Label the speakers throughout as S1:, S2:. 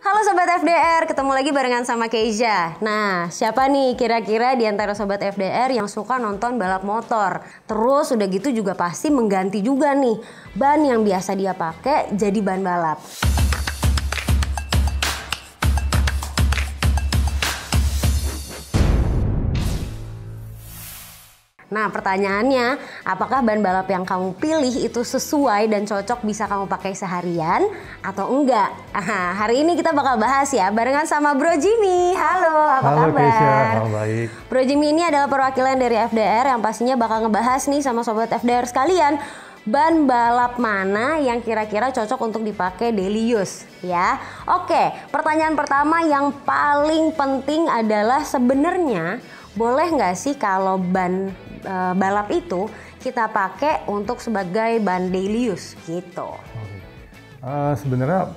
S1: Halo Sobat FDR, ketemu lagi barengan sama Keisha. Nah, siapa nih kira-kira di antara Sobat FDR yang suka nonton balap motor? Terus udah gitu juga pasti mengganti juga nih ban yang biasa dia pakai jadi ban balap. Nah, pertanyaannya, apakah ban balap yang kamu pilih itu sesuai dan cocok bisa kamu pakai seharian atau enggak? Hari ini kita bakal bahas ya barengan sama Bro Jimmy. Halo, apa kabar?
S2: Halo Keisha, baik.
S1: Bro Jimmy ini adalah perwakilan dari FDR yang pastinya bakal ngebahas nih sama Sobat FDR sekalian. Ban balap mana yang kira-kira cocok untuk dipakai daily use ya? Oke, pertanyaan pertama yang paling penting adalah sebenarnya boleh nggak sih kalau ban balap itu kita pakai untuk sebagai ban daily use gitu?
S2: Sebenarnya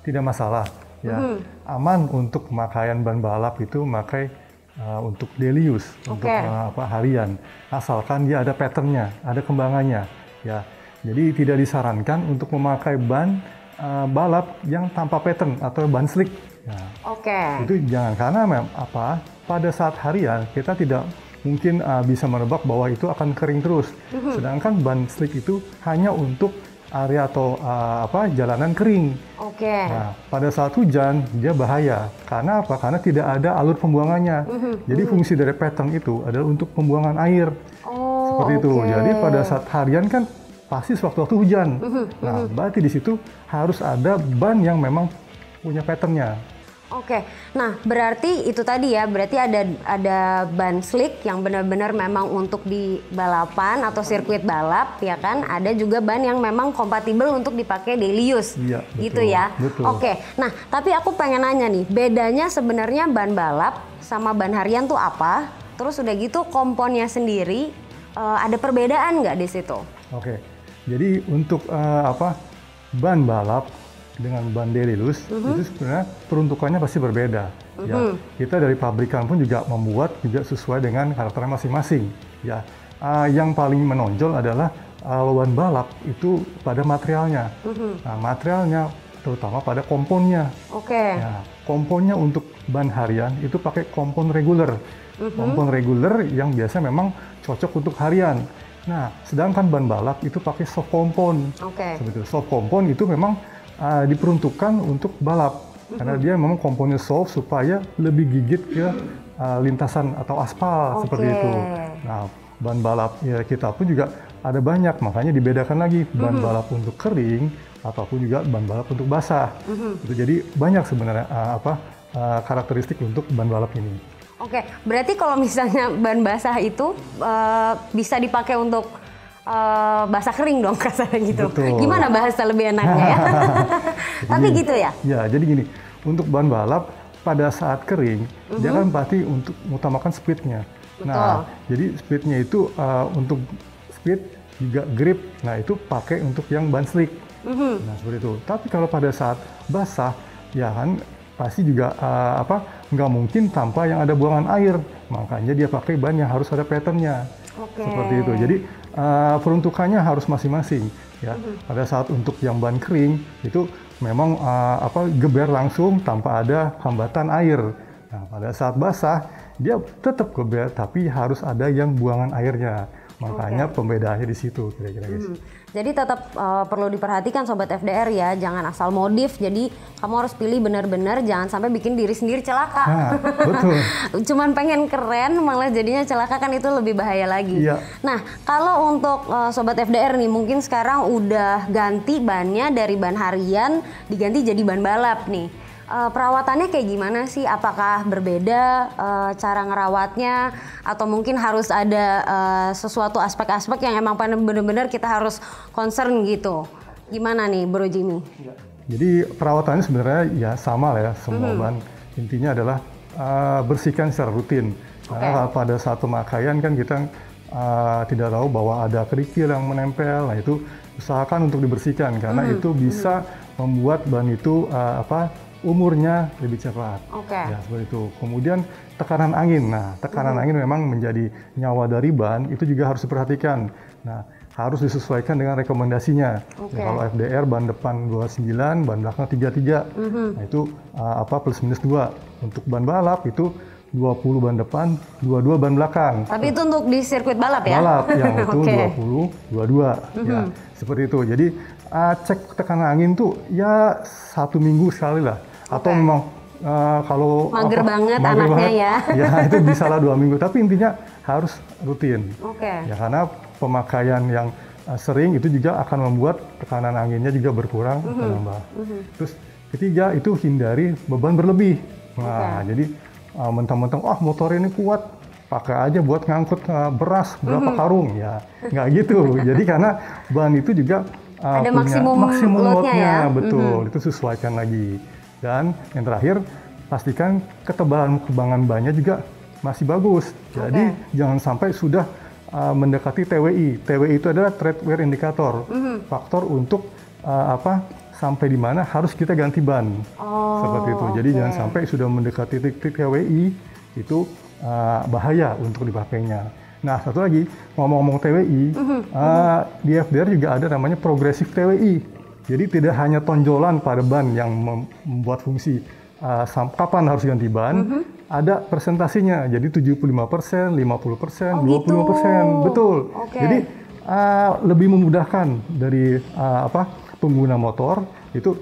S2: tidak masalah ya, aman untuk pemakaian ban balap itu memakai untuk daily use, untuk harian, asalkan dia ada patternnya, ada kembangannya ya. Jadi tidak disarankan untuk memakai ban balap yang tanpa pattern atau ban slick. Ya. Itu jangan, karena pada saat harian kita tidak mungkin bisa menebak bahwa itu akan kering terus. Sedangkan ban slick itu hanya untuk area atau jalanan kering. Nah, pada saat hujan dia bahaya. Karena apa? Karena tidak ada alur pembuangannya. Jadi fungsi dari pattern itu adalah untuk pembuangan air. Seperti itu. Jadi pada saat harian kan pasti sewaktu-waktu hujan. Nah, berarti di situ harus ada ban yang memang punya patternnya.
S1: Nah berarti itu tadi ya, berarti ada ban slick yang benar-benar memang untuk di balapan atau sirkuit balap ya kan, ada juga ban yang memang kompatibel untuk dipakai daily use,
S2: iya,
S1: gitu ya.
S2: Betul.
S1: Nah tapi aku pengen nanya nih, bedanya sebenarnya ban balap sama ban harian tuh apa? Terus udah gitu komponnya sendiri ada perbedaan nggak di situ?
S2: Jadi untuk ban balap dengan ban daily use itu sebenarnya peruntukannya pasti berbeda. Ya, kita dari pabrikan pun juga membuat juga sesuai dengan karakternya masing-masing. Ya, yang paling menonjol adalah ban balap itu pada materialnya. Nah, materialnya terutama pada komponnya. Ya, komponnya untuk ban harian itu pakai kompon reguler. Kompon reguler yang biasa memang cocok untuk harian. Nah, sedangkan ban balap itu pakai soft kompon. Seperti itu. Soft kompon itu memang diperuntukkan untuk balap karena dia memang komponnya soft supaya lebih gigit ke lintasan atau aspal seperti itu. Nah, ban balap ya kita pun juga ada banyak, makanya dibedakan lagi ban balap untuk kering ataupun juga ban balap untuk basah. Jadi banyak sebenarnya karakteristik untuk ban balap ini.
S1: Berarti kalau misalnya ban basah itu bisa dipakai untuk basah kering dong kasarnya gitu.
S2: Betul.
S1: Gimana bahasa lebih enaknya ya? Tapi gitu ya?
S2: Ya, jadi gini, untuk ban balap pada saat kering, dia kan pasti untuk mengutamakan speednya. Nah, jadi speednya itu untuk speed juga grip, nah itu pakai untuk yang ban slick. Nah, seperti itu. Tapi kalau pada saat basah, ya kan pasti juga nggak mungkin tanpa yang ada buangan air. Makanya dia pakai ban yang harus ada patternnya. Seperti itu. Jadi peruntukannya harus masing-masing ya. Pada saat untuk yang ban kering itu memang geber langsung tanpa ada hambatan air. Nah, pada saat basah dia tetap geber tapi harus ada yang buangan airnya. Makanya pembedaannya di situ kira-kira guys.
S1: Jadi tetap perlu diperhatikan Sobat FDR ya, jangan asal modif. Jadi kamu harus pilih benar-benar, jangan sampai bikin diri sendiri celaka.
S2: Nah, betul.
S1: Cuman pengen keren malah jadinya celaka, kan itu lebih bahaya lagi.
S2: Iya.
S1: Nah kalau untuk Sobat FDR nih, mungkin sekarang udah ganti bannya dari ban harian diganti jadi ban balap nih. Perawatannya kayak gimana sih? Apakah berbeda cara ngerawatnya atau mungkin harus ada sesuatu aspek-aspek yang emang benar-benar kita harus concern gitu? Gimana nih Bro Jimmy?
S2: Jadi perawatannya sebenarnya ya sama lah ya semua ban. Intinya adalah bersihkan secara rutin. Karena pada saat pemakaian kan kita tidak tahu bahwa ada kerikil yang menempel. Nah itu usahakan untuk dibersihkan karena itu bisa membuat ban itu umurnya lebih cepat. Ya, seperti itu. Kemudian tekanan angin. Nah, tekanan angin memang menjadi nyawa dari ban, itu juga harus diperhatikan. Nah, harus disesuaikan dengan rekomendasinya. Ya, kalau FDR ban depan 29, ban belakang 33. Nah itu plus minus 2. Untuk ban balap itu 20 ban depan, 22 ban belakang.
S1: Tapi itu untuk di sirkuit balap ya?
S2: Balap, yang itu 20, 22. Ya, seperti itu. Jadi cek tekanan angin tuh ya 1 minggu sekali lah. Atau memang kalau
S1: mager banget anaknya ya.
S2: Ya itu bisa lah 2 minggu. Tapi intinya harus rutin. Ya karena pemakaian yang sering itu juga akan membuat tekanan anginnya juga berkurang, menambah. Terus ketiga itu hindari beban berlebih. Nah jadi mentang-mentang motor ini kuat, pakai aja buat ngangkut beras berapa karung, ya nggak gitu. Jadi karena ban itu juga
S1: ada
S2: punya
S1: maksimum loadnya ya?
S2: Betul, itu sesuaikan lagi. Dan yang terakhir, pastikan ketebalan kebangan bannya juga masih bagus. Jadi jangan sampai sudah mendekati TWI. TWI itu adalah tread wear indicator, faktor untuk sampai di mana harus kita ganti ban. Seperti itu. Jadi jangan sampai sudah mendekati titik TWI, itu bahaya untuk dipakainya. Nah, satu lagi, ngomong-ngomong TWI, di FDR juga ada namanya progresif TWI. Jadi tidak hanya tonjolan pada ban yang membuat fungsi kapan harus ganti ban, ada presentasinya. Jadi 75%, 50%, 25%. Betul. Jadi lebih memudahkan dari pengguna motor itu,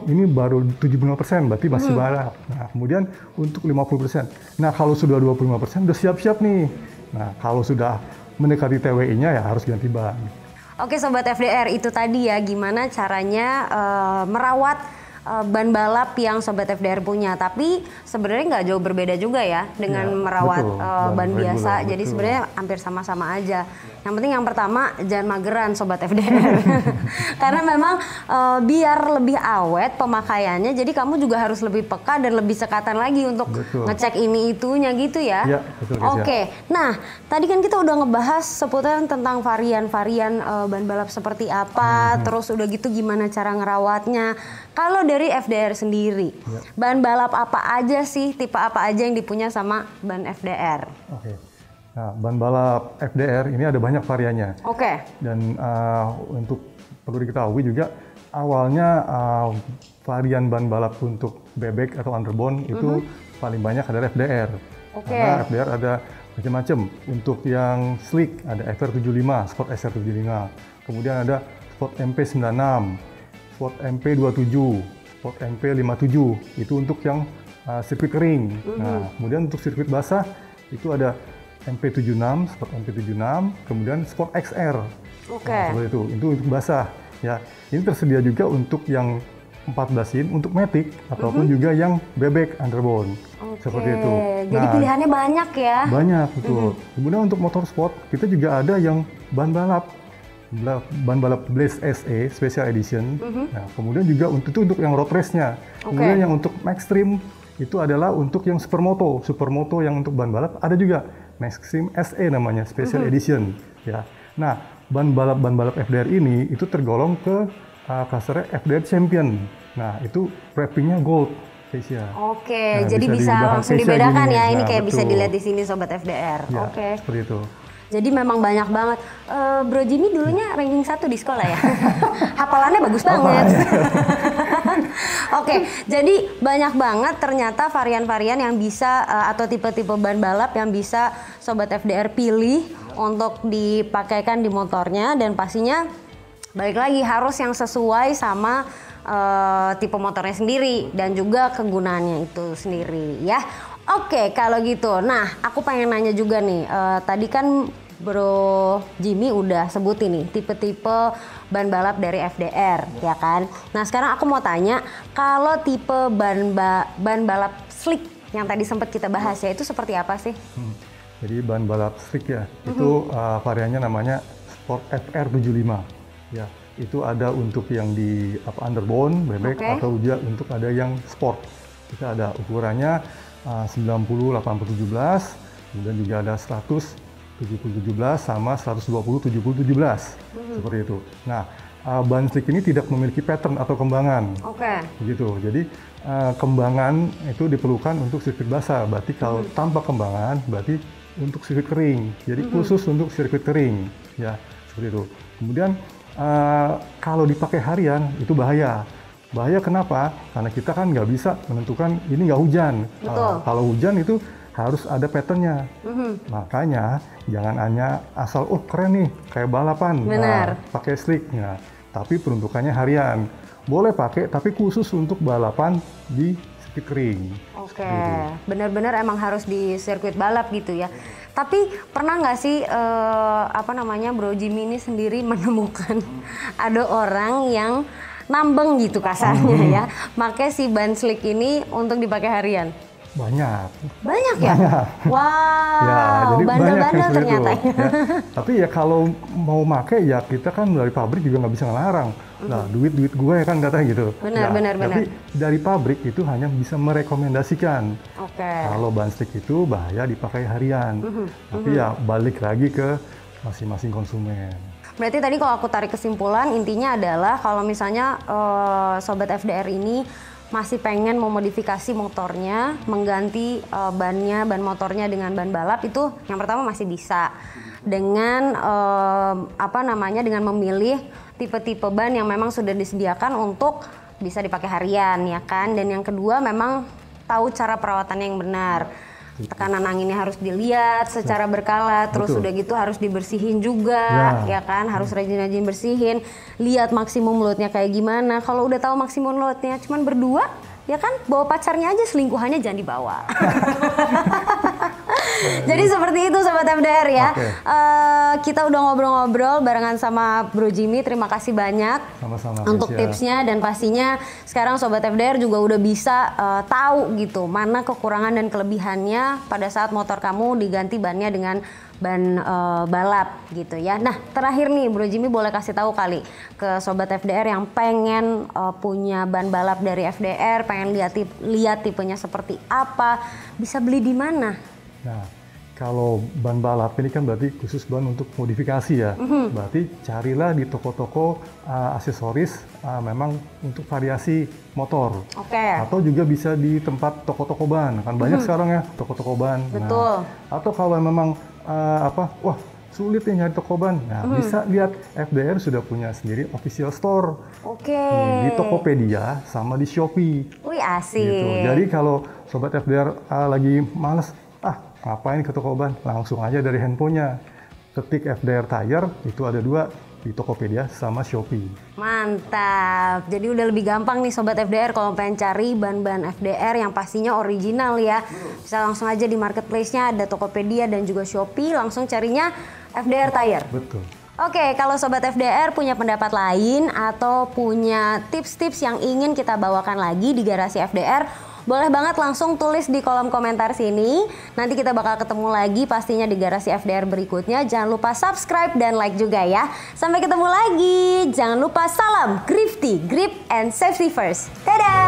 S2: ini baru 75%, berarti masih balap. Nah, kemudian untuk 50%. Nah, kalau sudah 25%, udah siap-siap nih. Nah, kalau sudah mendekati TWI-nya ya harus ganti ban.
S1: Oke Sobat FDR, itu tadi ya gimana caranya merawat ban balap yang Sobat FDR punya. Tapi sebenarnya nggak jauh berbeda juga ya dengan merawat ban biasa. Jadi sebenarnya hampir sama-sama aja. Yang penting yang pertama jangan mageran Sobat FDR. Karena memang biar lebih awet pemakaiannya, jadi kamu juga harus lebih peka dan lebih sekatan lagi untuk ngecek ini itunya gitu ya.
S2: Iya, betul.
S1: Oke. Nah, tadi kan kita udah ngebahas seputaran tentang varian-varian ban balap seperti apa, terus udah gitu gimana cara ngerawatnya. Kalau dari FDR sendiri, ban balap apa aja sih, tipe apa aja yang dipunya sama ban FDR?
S2: Nah, ban balap FDR ini ada banyak variannya. Dan untuk perlu diketahui juga, awalnya varian ban balap untuk bebek atau underbone itu paling banyak adalah FDR. Karena FDR ada macam-macam. Untuk yang slick ada FR75, Sport SR75. Kemudian ada Sport MP96, Sport MP27, Sport MP57. Itu untuk yang sirkuit kering. Nah, kemudian untuk sirkuit basah itu ada MP76, Sport MP76, kemudian Sport XR. Nah, seperti itu untuk basah. Ya, ini tersedia juga untuk yang 14 in untuk matic ataupun juga yang bebek underbone. Seperti itu.
S1: Jadi pilihannya banyak ya?
S2: Banyak, betul. Kemudian untuk motorsport kita juga ada yang ban balap Blaze SE Special Edition. Nah, kemudian juga untuk yang road race-nya. Kemudian yang untuk Maxtreme itu adalah untuk yang supermoto yang untuk ban balap ada juga. Maxtreme SE namanya, Special Edition. Ya. Nah, ban balap FDR ini itu tergolong ke klaster FDR Champion. Nah, itu wrappingnya gold. Fascia. Nah,
S1: jadi bisa langsung dibedakan ya. Ini kayak bisa
S2: betul.
S1: dilihat di sini Sobat FDR.
S2: Ya, seperti itu.
S1: Jadi memang banyak banget. Bro Jimmy dulunya ranking 1 di sekolah ya? Hafalannya bagus banget. Jadi banyak banget ternyata varian-varian yang bisa atau tipe-tipe ban balap yang bisa Sobat FDR pilih untuk dipakaikan di motornya, dan pastinya balik lagi harus yang sesuai sama tipe motornya sendiri dan juga kegunaannya itu sendiri ya. Kalau gitu. Nah, aku pengen nanya juga nih. Tadi kan Bro Jimmy udah sebutin nih tipe-tipe ban balap dari FDR, ya kan? Nah, sekarang aku mau tanya, kalau tipe ban balap slick yang tadi sempat kita bahas ya, itu seperti apa sih?
S2: Jadi ban balap slick ya, itu variannya namanya Sport FR75. Ya, itu ada untuk yang di underbone, bebek, atau juga untuk ada yang sport. Kita ada ukurannya 90, 80, 17, kemudian juga ada 100, 70, 17, sama 120, 70, 17. Seperti itu. Nah, ban slick ini tidak memiliki pattern atau kembangan. Begitu. Jadi, kembangan itu diperlukan untuk sirkuit basah. Berarti kalau tanpa kembangan, berarti untuk sirkuit kering. Jadi, khusus untuk sirkuit kering. Ya, seperti itu. Kemudian kalau dipakai harian itu bahaya. Bahaya kenapa? Karena kita kan nggak bisa menentukan ini nggak hujan. Kalau hujan itu harus ada patternnya. Makanya jangan hanya asal keren nih kayak balapan. Pakai slick. Nah, tapi peruntukannya harian. Boleh pakai tapi khusus untuk balapan di sirkuit kering.
S1: Oke, benar-benar emang harus di sirkuit balap gitu ya. Tapi pernah nggak sih Bro Jimmy ini sendiri menemukan ada orang yang nambeng gitu kasarnya ya, pakai si ban slick ini untuk dipakai harian?
S2: Banyak
S1: ya?
S2: Banyak.
S1: Wow,
S2: ya, jadi
S1: bandel-bandel ternyata.
S2: Ya. Tapi ya kalau mau pakai ya kita kan dari pabrik juga nggak bisa ngelarang. Nah, duit gue ya kan katanya gitu.
S1: Benar.
S2: Tapi dari pabrik itu hanya bisa merekomendasikan. Kalau ban slick itu bahaya dipakai harian. Tapi ya balik lagi ke masing-masing konsumen.
S1: Berarti tadi kalau aku tarik kesimpulan, intinya adalah kalau misalnya Sobat FDR ini masih pengen memodifikasi motornya, mengganti ban motornya dengan ban balap, itu yang pertama masih bisa dengan dengan memilih tipe-tipe ban yang memang sudah disediakan untuk bisa dipakai harian ya kan. Dan yang kedua memang tahu cara perawatannya yang benar. Tekanan anginnya harus dilihat secara berkala, terus udah gitu harus dibersihin juga, ya kan, harus rajin-rajin bersihin, lihat maksimum loadnya kayak gimana. Kalau udah tahu maksimum loadnya cuman berdua, ya kan, bawa pacarnya aja, selingkuhannya jangan dibawa. Jadi seperti itu Sobat FDR ya. Kita udah ngobrol-ngobrol barengan sama Bro Jimmy. Terima kasih banyak untuk tipsnya, dan pastinya sekarang Sobat FDR juga udah bisa tahu gitu mana kekurangan dan kelebihannya pada saat motor kamu diganti bannya dengan ban balap gitu ya. Nah, terakhir nih Bro Jimmy boleh kasih tahu kali ke Sobat FDR yang pengen punya ban balap dari FDR, pengen lihat tipenya seperti apa, bisa beli di mana?
S2: Nah, kalau ban balap ini kan berarti khusus ban untuk modifikasi ya. Berarti carilah di toko-toko aksesoris memang untuk variasi motor. Atau juga bisa di tempat toko-toko ban. Kan banyak sekarang ya toko-toko ban.
S1: Betul.
S2: Nah, atau kalau memang sulit nih nyari toko ban. Nah, bisa lihat FDR sudah punya sendiri official store. Di Tokopedia sama di Shopee.
S1: Wih, asik.
S2: Gitu. Jadi kalau Sobat FDR lagi males, ngapain ke toko ban? Langsung aja dari handphonenya. Ketik FDR Tire, itu ada 2 di Tokopedia sama Shopee.
S1: Mantap. Jadi udah lebih gampang nih Sobat FDR kalau pengen cari ban-ban FDR yang pastinya original ya. Bisa langsung aja di marketplace-nya ada Tokopedia dan juga Shopee, langsung carinya FDR Tire.
S2: Betul.
S1: Oke, kalau Sobat FDR punya pendapat lain atau punya tips-tips yang ingin kita bawakan lagi di Garasi FDR, boleh banget langsung tulis di kolom komentar sini. Nanti kita bakal ketemu lagi pastinya di Garasi FDR berikutnya. Jangan lupa subscribe dan like juga ya. Sampai ketemu lagi. Jangan lupa salam Grifty, grip and safety first. Dadah!